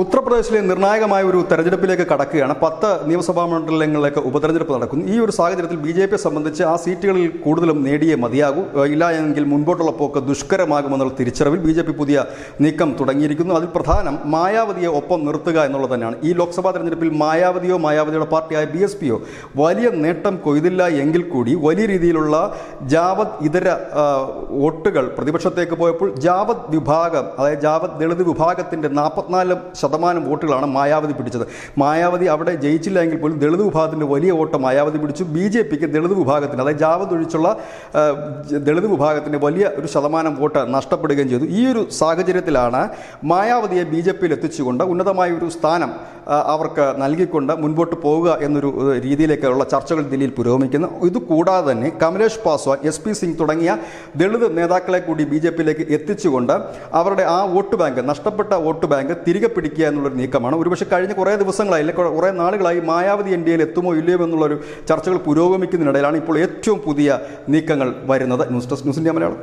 ഉത്തർപ്രദേശിലെ നിർണായകമായ ഒരു തെരഞ്ഞെടുപ്പിലേക്ക് കടക്കുകയാണ്. 10 നിയമസഭാ മണ്ഡലങ്ങളിലേക്ക് ഉപതെരഞ്ഞെടുപ്പ് നടക്കുന്നു. ഈ ഒരു സാഹചര്യത്തിൽ BJP സംബന്ധിച്ച് ആ സീറ്റുകളിൽ കൂടുതലും നേടിയേ മതിയാകൂ. ഇല്ല എങ്കിൽ മുൻപോട്ടുള്ള പോക്ക് ദുഷ്കരമാകുമെന്നുള്ള തിരിച്ചറിവിൽ BJP പുതിയ നീക്കം തുടങ്ങിയിരിക്കുന്നു. അതിൽ പ്രധാനം മായാവതിയെ ഒപ്പം നിർത്തുക എന്നുള്ളത് തന്നെയാണ്. ഈ ലോക്സഭാ തെരഞ്ഞെടുപ്പിൽ മായാവതിയുടെ പാർട്ടിയായ BSPയോ വലിയ നേട്ടം കൊയ്തില്ല എങ്കിൽ കൂടി വലിയ രീതിയിലുള്ള ജാവത് ഇതര വോട്ടുകൾ പ്രതിപക്ഷത്തേക്ക് പോയപ്പോൾ ജാവത് വിഭാഗം, അതായത് ജാവത് ദളിത് വിഭാഗത്തിൻ്റെ 44% വോട്ടുകളാണ് മായാവതി പിടിച്ചത്. മായാവതി അവിടെ ജയിച്ചില്ല എങ്കിൽ പോലും ദളിത് വിഭാഗത്തിൻ്റെ വലിയ വോട്ട് മായാവതി പിടിച്ചു. BJPക്ക് ദളിത് വിഭാഗത്തിന്, അതായത് ജാവത് ഒഴിച്ചുള്ള ദളിത് വിഭാഗത്തിൻ്റെ വലിയ ഒരു ശതമാനം വോട്ട് നഷ്ടപ്പെടുകയും ചെയ്തു. ഈ ഒരു സാഹചര്യത്തിലാണ് മായാവതിയെ BJPയിൽ എത്തിച്ചുകൊണ്ട് ഉന്നതമായ ഒരു സ്ഥാനം അവർക്ക് നൽകിക്കൊണ്ട് മുൻപോട്ട് പോവുക എന്നൊരു രീതിയിലേക്കുള്ള ചർച്ചകൾ ദില്ലിയിൽ പുരോഗമിക്കുന്നു. ഇതുകൂടാതെ തന്നെ കമലേഷ് പാസ്വാൻ, SP സിംഗ് തുടങ്ങിയ ദളിത് നേതാക്കളെ കൂടി BJPയിലേക്ക് എത്തിച്ചുകൊണ്ട് അവരുടെ ആ വോട്ട് ബാങ്ക്, നഷ്ടപ്പെട്ട വോട്ട് ബാങ്ക് തിരികെ പിടിക്കുക എന്നുള്ളൊരു നീക്കമാണ്. ഒരുപക്ഷെ കഴിഞ്ഞ കുറേ ദിവസങ്ങളായി, കുറേ നാളുകളായി മായാവതി NDAയിൽ എത്തുമോ ഇല്ലയോ എന്നുള്ളൊരു ചർച്ചകൾ പുരോഗമിക്കുന്നതിനിടയിലാണ് ഇപ്പോൾ ഏറ്റവും പുതിയ നീക്കങ്ങൾ വരുന്നത്. News desk, news India Malayalam.